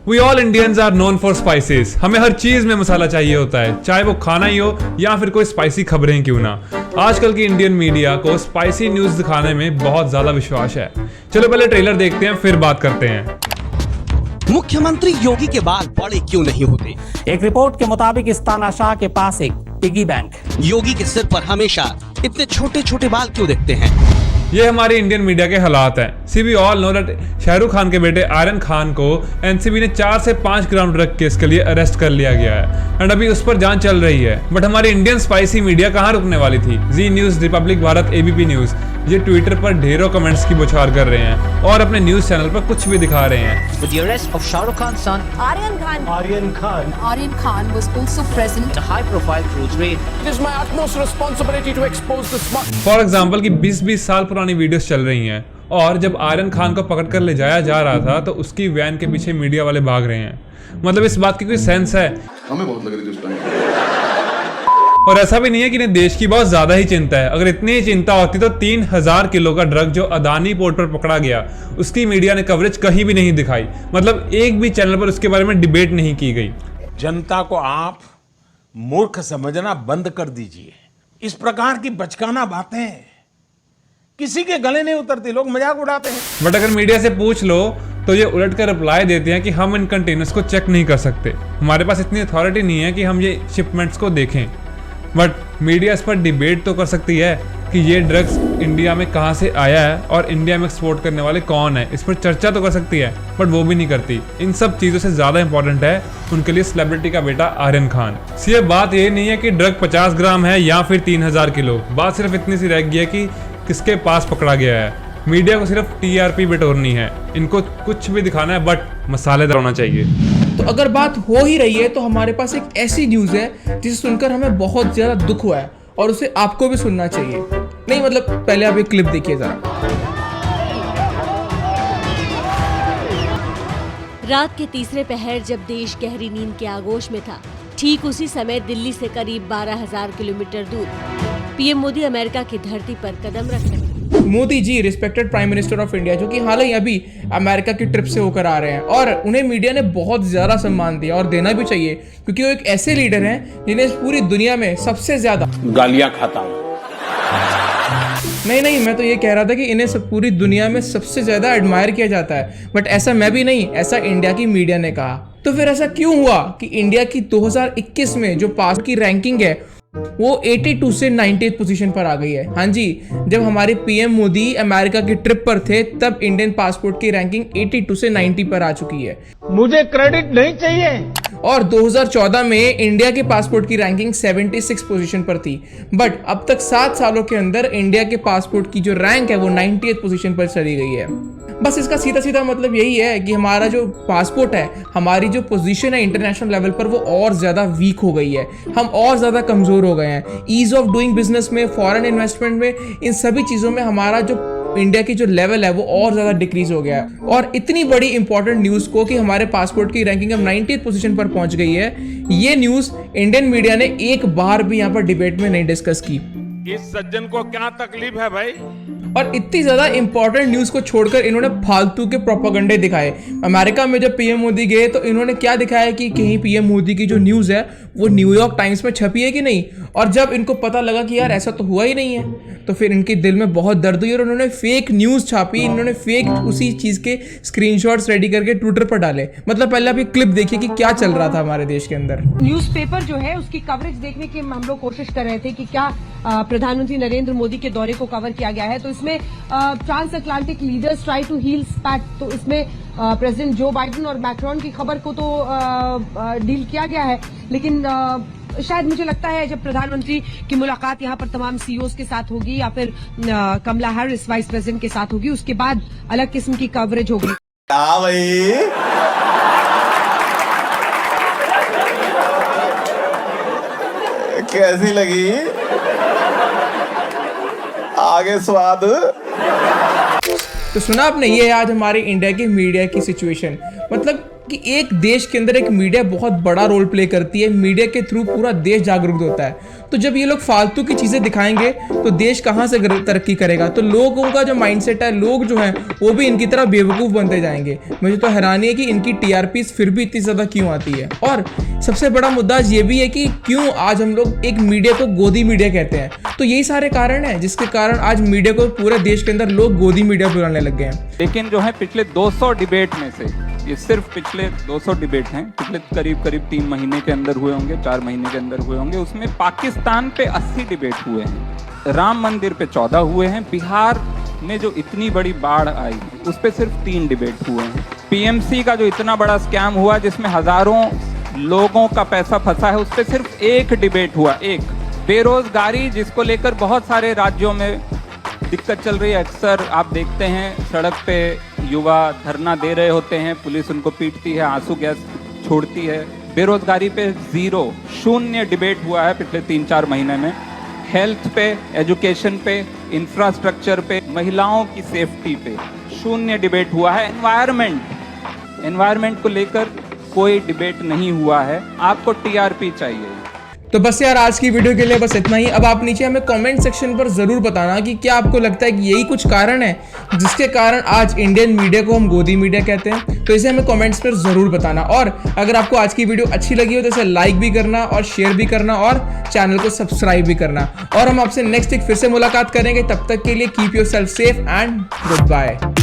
We all Indians are known for spices. हमें हर चीज में मसाला चाहिए होता है, चाहे वो खाना ही हो या फिर कोई स्पाइसी खबरें क्यों ना। आजकल की इंडियन मीडिया को स्पाइसी न्यूज दिखाने में बहुत ज्यादा विश्वास है। चलो पहले ट्रेलर देखते हैं, फिर बात करते हैं। मुख्यमंत्री योगी के बाल बड़े क्यों नहीं होते? एक रिपोर्ट के मुताबिक इस तानाशाह के पास एक पिगी बैंक। योगी के सिर पर हमेशा इतने छोटे छोटे बाल क्यों दिखते हैं? ये हमारी इंडियन मीडिया के हालात हैं। See we all know that Shahrukh Khan के बेटे आर्यन खान को एनसीबी ने 4 से 5 ग्राम ड्रग केस के लिए अरेस्ट कर लिया गया है एंड अभी उस पर जांच चल रही है। बट हमारी इंडियन स्पाइसी मीडिया कहाँ रुकने वाली थी? Zee news, republic Bharat, ABP news ये ट्विटर पर ढेरों कमेंट्स की बौछार कर रहे हैं और अपने न्यूज चैनल पर कुछ भी दिखा रहे हैं। With the arrest of Shah Rukh Khan's son, Aryan Khan was also present in a high-profile cruise raid. It is my utmost responsibility to expose the smut. For example की 20-20 साल पुरानी videos चल रही हैं और जब आर्यन खान को पकड़ कर ले जाया जा रहा था तो उसकी वैन के पीछे मीडिया वाले भाग रहे हैं। मतलब इस बात की कोई सेंस है? हमें बहुत लग रही थी उस टाइम। और ऐसा भी नहीं है कि इन्हें देश की बहुत ज्यादा ही चिंता है। अगर इतनी ही चिंता होती तो 3000 किलो का ड्रग जो अदानी पोर्ट पर पकड़ा गया उसकी मीडिया ने कवरेज कहीं भी नहीं दिखाई। मतलब एक भी चैनल पर उसके बारे में डिबेट नहीं की गई। जनता को आप मूर्ख समझना बंद कर दीजिए। इस प्रकार की बचकाना बातें किसी के गले नहीं उतरती, लोग मजाक उड़ाते हैं। बट अगर मीडिया से पूछ लो तो ये उलट कर रिप्लाई देते हैं कि हम इन कंटेनर्स को चेक नहीं कर सकते, हमारे पास इतनी अथॉरिटी नहीं है कि हम ये शिपमेंट्स को देखें। बट मीडिया इस पर डिबेट तो कर सकती है कि ये ड्रग्स इंडिया में कहाँ से आया है और इंडिया में एक्सपोर्ट करने वाले कौन है, इस पर चर्चा तो कर सकती है, बट वो भी नहीं करती। इन सब चीज़ों से ज़्यादा इंपॉर्टेंट है उनके लिए सेलिब्रिटी का बेटा आर्यन खान। सिर्फ बात ये नहीं है कि ड्रग 50 ग्राम है या फिर 3000 किलो, बात सिर्फ इतनी सी रह गई है कि किसके पास पकड़ा गया है। मीडिया को सिर्फ टीआरपी बटोरनी है, इनको कुछ भी दिखाना है बट मसालेदार होना चाहिए। तो अगर बात हो ही रही है तो हमारे पास एक ऐसी न्यूज़ है जिसे सुनकर हमें बहुत ज़्यादा दुख हुआ है और उसे आपको भी सुनना चाहिए। नहीं मतलब पहले आप एक क्लिप देखिए जरा। रात के तीसरे पहर जब देश गहरी नींद के आगोश में था, ठीक उसी समय दिल्ली से करीब 12,000 किलोमीटर दूर पीएम मोदी अमेरिका की धरती पर कदम रख रहे हैं। Modi ji respected prime minister of India जो कि हाल ही अभी अमेरिका की ट्रिप से होकर आ रहे हैं और उन्हें मीडिया ने बहुत ज़्यादा सम्मान दिया और देना भी चाहिए क्योंकि वो एक ऐसे लीडर हैं जिन्हें पूरी दुनिया में सबसे ज़्यादा गालियां खाता हूं। नहीं मैं तो ये कह रहा था कि इन्हें पूरी दुनिया में सबसे ज़्यादा एडमायर किया जाता है, बट ऐसा मैं भी नहीं, ऐसा इंडिया की मीडिया ने कहा। तो फिर ऐसा क्यों हुआ कि इंडिया की 2021 में जो पास की रैंकिंग है वो 82 से 98 पोजीशन पर आ गई है। हाँ जी, जब हमारे पीएम मोदी अमेरिका की ट्रिप पर थे तब इंडियन पासपोर्ट की रैंकिंग 82 से 90 पर आ चुकी है। मुझे क्रेडिट नहीं चाहिए। और 2014 में इंडिया के पासपोर्ट की रैंकिंग 76 पोजीशन पर थी, बट अब तक 7 सालों के अंदर इंडिया के पासपोर्ट की जो रैंक है वो 98 पोजीशन पर चली गई है। बस इसका सीधा सीधा मतलब यही है कि हमारा जो पासपोर्ट है, हमारी जो पोजीशन है इंटरनेशनल लेवल पर वो और ज़्यादा वीक हो गई है, हम और ज़्यादा कमज़ोर हो गए हैं। ईज़ ऑफ डूइंग बिजनेस में, फॉरेन इन्वेस्टमेंट में, इन सभी चीज़ों में हमारा जो इंडिया की जो लेवल है वो और ज़्यादा डिक्रीज हो गया है। और इतनी बड़ी इंपॉर्टेंट न्यूज़ को कि हमारे पासपोर्ट की रैंकिंग अब 98 पोजीशन पर पहुंच गई है, ये न्यूज़ इंडियन मीडिया ने एक बार भी यहाँ पर डिबेट में नहीं डिस्कस की। इस सज्जन को क्या तकलीफ है भाई? और इतनी ज़्यादा इंपॉर्टेंट न्यूज़ को छोड़कर इन्होंने फालतू के प्रोपेगेंडे दिखाए। अमेरिका में जब पीएम मोदी गए तो इन्होंने क्या दिखाया कि कहीं पीएम मोदी की जो न्यूज़ है वो न्यूयॉर्क टाइम्स में छपी है कि नहीं, और जब इनको पता लगा कि यार ऐसा तो हुआ ही नहीं है तो फिर इनके दिल में बहुत दर्द हुई और उन्होंने फेक न्यूज़ छापी। इन्होंने फेक उसी चीज़ के स्क्रीनशॉट्स रेडी करके ट्विटर पर डाले। मतलब पहले आप ये क्लिप देखिए कि क्या चल रहा था हमारे देश के अंदर। न्यूज़पेपर जो है उसकी कवरेज देखने की हम लोग कोशिश कर रहे थे कि क्या प्रधानमंत्री नरेंद्र मोदी के दौरे को कवर किया गया है। तो इसमें trans Atlantic leaders try to heal spat, तो इसमें प्रेसिडेंट जो बाइडेन और मैक्रोन की खबर को तो डील किया गया है, लेकिन शायद मुझे लगता है जब प्रधानमंत्री की मुलाकात यहाँ पर तमाम सीईओज के साथ होगी या फिर कमला हैरिस वाइस प्रेसिडेंट के साथ होगी, उसके बाद अलग किस्म की कवरेज होगी। भाई कैसी लगी आगे स्वाद? तो सुना आपने, ये है आज हमारे इंडिया की मीडिया की सिचुएशन। मतलब कि एक देश के अंदर एक मीडिया बहुत बड़ा रोल प्ले करती है, मीडिया के थ्रू पूरा देश जागरूक होता है। तो जब ये लोग फालतू की चीजें दिखाएंगे तो देश कहां से तरक्की करेगा? तो लोगों का जो माइंडसेट है, लोग जो हैं वो भी इनकी तरह बेवकूफ बनते जाएंगे। मुझे तो हैरानी है कि इनकी टीआरपीज फिर भी इतनी ज्यादा क्यों आती है। और सबसे बड़ा मुद्दा ये भी है कि क्यों आज हम लोग एक मीडिया को गोदी मीडिया कहते हैं। तो यही सारे कारण हैं जिसके कारण आज मीडिया को पूरे देश के अंदर लोग गोदी मीडिया बुलाने लग गए हैं। लेकिन जो है पिछले 200 डिबेट में से, ये सिर्फ पिछले 200 डिबेट हैं, पिछले करीब 3 महीने के अंदर हुए होंगे, 4 महीने के अंदर हुए होंगे, उसमें पाकिस्तान पे 80 डिबेट हुए हैं, राम मंदिर पे 14 हुए हैं, बिहार में जो इतनी बड़ी बाढ़ आई उस पे सिर्फ 3 डिबेट हुए हैं, पीएमसी का जो इतना बड़ा स्कैम हुआ जिसमें हजारों लोगों का पैसा फंसा है, उस पे सिर्फ 1 डिबेट हुआ, 1। बेरोजगारी जिसको लेकर बहुत सारे राज्यों में दिक्कत चल रही है, अक्सर आप देखते हैं सड़क पे युवा धरना दे रहे होते हैं, पुलिस उनको पीटती है, आंसू गैस छोड़ती है। बेरोजगारी पे 0 डिबेट हुआ है पिछले 3-4 महीने में। हेल्थ पे, एजुकेशन पे, इंफ्रास्ट्रक्चर पे, महिलाओं की सेफ्टी पे 0 डिबेट हुआ है। एनवायरमेंट को लेकर कोई डिबेट नहीं हुआ है। आपको टीआरपी चाहिए। तो बस यार आज की वीडियो के लिए बस इतना ही। अब आप नीचे हमें कमेंट सेक्शन पर जरूर बताना कि क्या आपको लगता है कि यही कुछ कारण है जिसके कारण आज इंडियन मीडिया को हम गोदी मीडिया कहते हैं। तो इसे हमें कमेंट्स पर जरूर बताना। और अगर आपको आज की वीडियो अच्छी लगी हो तो इसे लाइक भी करना और शेयर भी करना और चैनल को सब्सक्राइब भी करना। और हम आपसे नेक्स्ट वीक फिर से मुलाकात करेंगे। तब तक के लिए keep yourself safe and good bye.